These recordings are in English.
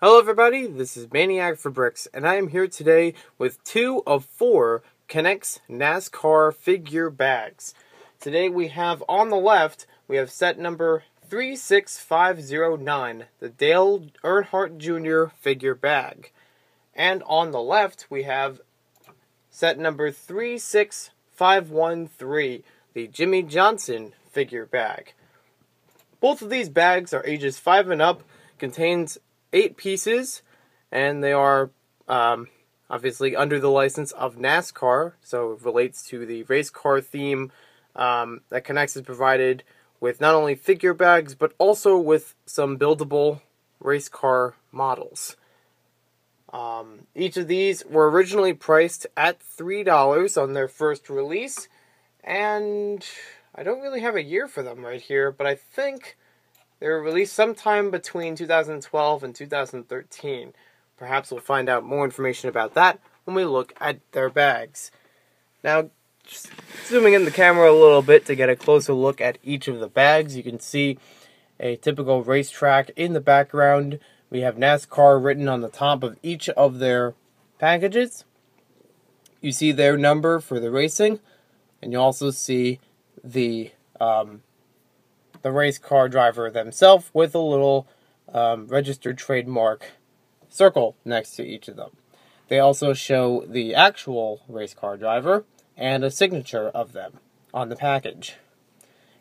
Hello everybody, this is Maniac for Bricks, and I am here today with 2 of 4 NEX Nascar figure bags. Today we have on the left, we have set number 36509, the Dale Earnhardt Jr. figure bag. And on the left, we have set number 36513, the Jimmie Johnson figure bag. Both of these bags are ages 5 and up, contains 8 pieces, and they are obviously under the license of NASCAR, so it relates to the race car theme that NEX has provided with not only figure bags, but also with some buildable race car models. Each of these were originally priced at $3 on their first release, and I don't really have a year for them right here, but I think they were released sometime between 2012 and 2013. Perhaps we'll find out more information about that when we look at their bags. Now, just zooming in the camera a little bit to get a closer look at each of the bags, you can see a typical racetrack in the background. We have NASCAR written on the top of each of their packages. You see their number for the racing, and you also see the race car driver themselves with a little registered trademark circle next to each of them. They also show the actual race car driver and a signature of them on the package.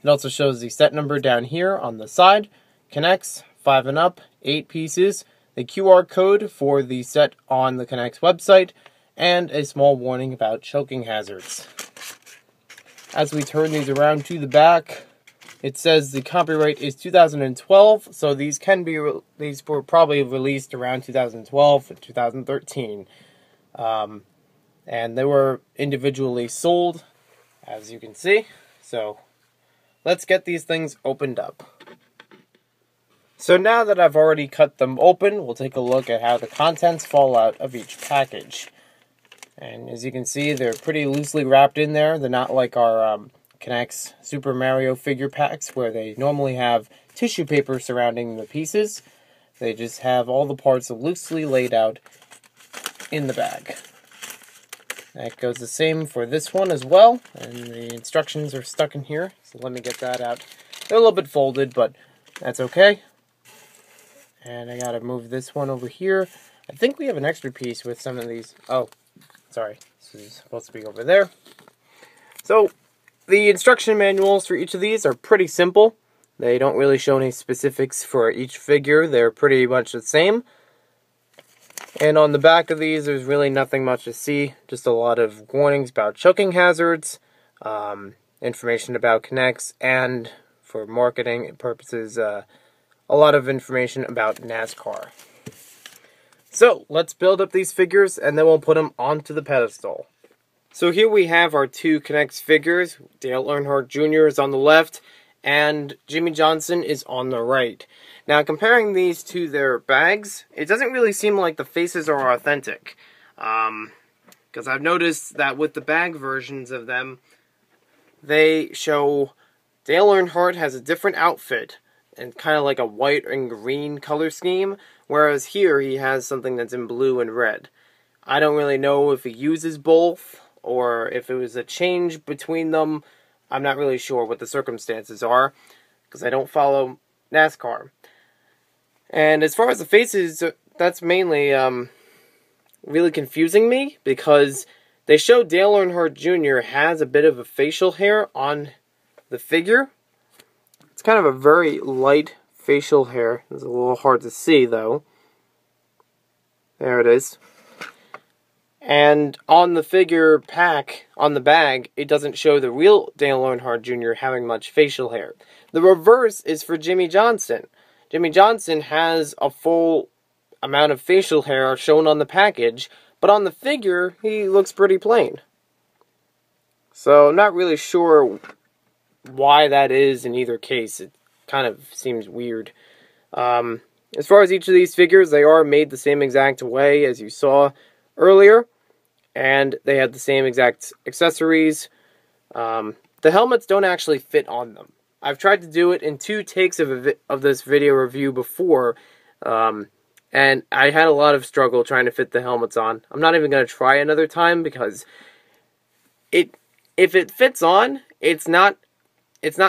It also shows the set number down here on the side, NEX, 5 and up, 8 pieces, the QR code for the set on the NEX website, and a small warning about choking hazards. As we turn these around to the back, it says the copyright is 2012, so these were probably released around 2012 or 2013. And they were individually sold, as you can see. So let's get these things opened up. So now that I've already cut them open, we'll take a look at how the contents fall out of each package. And as you can see, they're pretty loosely wrapped in there. They're not like our NEX Super Mario figure packs where they normally have tissue paper surrounding the pieces. They just have all the parts loosely laid out in the bag. That goes the same for this one as well, and the instructions are stuck in here, so let me get that out. They're a little bit folded, but that's okay. And I gotta move this one over here. I think we have an extra piece with some of these. Oh, sorry, this is supposed to be over there. So, the instruction manuals for each of these are pretty simple. They don't really show any specifics for each figure. They're pretty much the same. And on the back of these, there's really nothing much to see. Just a lot of warnings about choking hazards, information about NEX, and for marketing purposes, a lot of information about NASCAR. So, let's build up these figures, and then we'll put them onto the pedestal. So here we have our 2 NEX figures. Dale Earnhardt Jr. is on the left, and Jimmie Johnson is on the right. Now, comparing these to their bags, it doesn't really seem like the faces are authentic. Because I've noticed that with the bag versions of them, they show Dale Earnhardt has a different outfit, and kind of like a white and green color scheme, whereas here he has something that's in blue and red. I don't really know if he uses both, or if it was a change between them. I'm not really sure what the circumstances are, because I don't follow NASCAR. And as far as the faces, that's mainly really confusing me, because they show Dale Earnhardt Jr. has a bit of a facial hair on the figure. It's kind of a very light facial hair. It's a little hard to see, though. There it is. And on the figure pack, on the bag, it doesn't show the real Dale Earnhardt Jr. having much facial hair. The reverse is for Jimmie Johnson. Jimmie Johnson has a full amount of facial hair shown on the package, but on the figure, he looks pretty plain. So, I'm not really sure why that is in either case. It kind of seems weird. As far as each of these figures, they are made the same exact way as you saw earlier, and they have the same exact accessories. The helmets don't actually fit on them. I've tried to do it in 2 takes of this video review before, And I had a lot of struggle trying to fit the helmets on. I'm not even going to try another time because if it fits on, it's not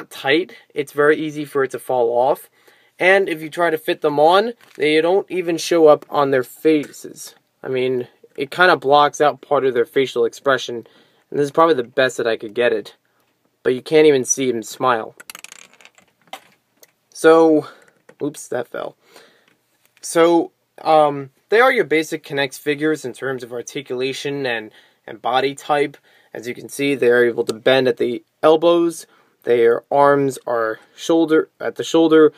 tight. It's very easy for it to fall off. And if you try to fit them on, they don't even show up on their faces. I mean, it kind of blocks out part of their facial expression. And this is probably the best that I could get it. But you can't even see him smile. So, oops, that fell. So, they are your basic NEX figures in terms of articulation and body type. As you can see, they are able to bend at the elbows. Their arms are at the shoulder.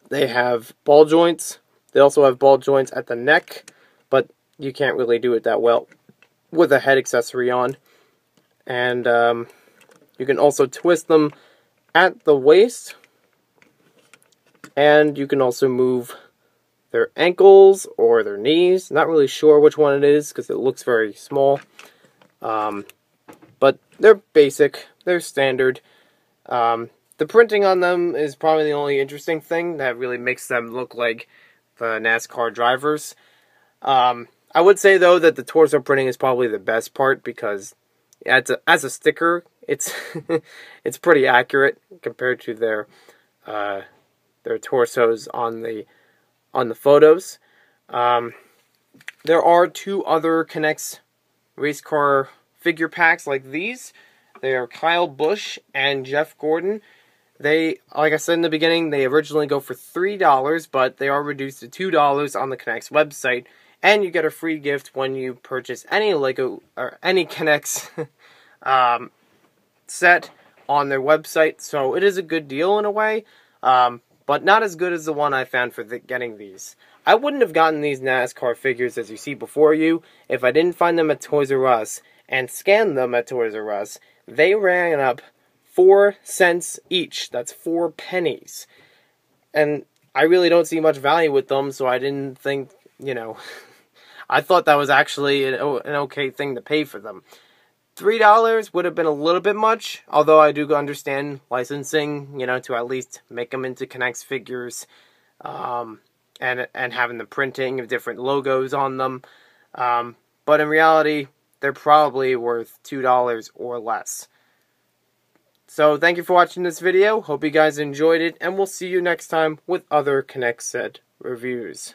They have ball joints. They also have ball joints at the neck, but you can't really do it that well with a head accessory on. And you can also twist them at the waist. And you can also move their ankles or their knees. Not really sure which one it is because it looks very small. But they're basic. They're standard. The printing on them is probably the only interesting thing that really makes them look like the NASCAR drivers. I would say, though, that the torso printing is probably the best part because as a sticker, it's it's pretty accurate compared to their torsos on the photos. There are 2 other NEX race car figure packs like these. They are Kyle Busch and Jeff Gordon. They, like I said in the beginning, they originally go for $3, but they are reduced to $2 on the NEX website. And you get a free gift when you purchase any Lego or any NEX set on their website. So it is a good deal in a way, but not as good as the one I found for getting these. I wouldn't have gotten these NASCAR figures as you see before you if I didn't find them at Toys R Us and scan them at Toys R Us. They ran up 4 cents each. That's 4 pennies. And I really don't see much value with them, so I didn't think, I thought that was actually an okay thing to pay for them. $3 would have been a little bit much, although I do understand licensing, to at least make them into NEX figures, and having the printing of different logos on them. But in reality, they're probably worth $2 or less. So thank you for watching this video. Hope you guys enjoyed it, and we'll see you next time with other NEX set reviews.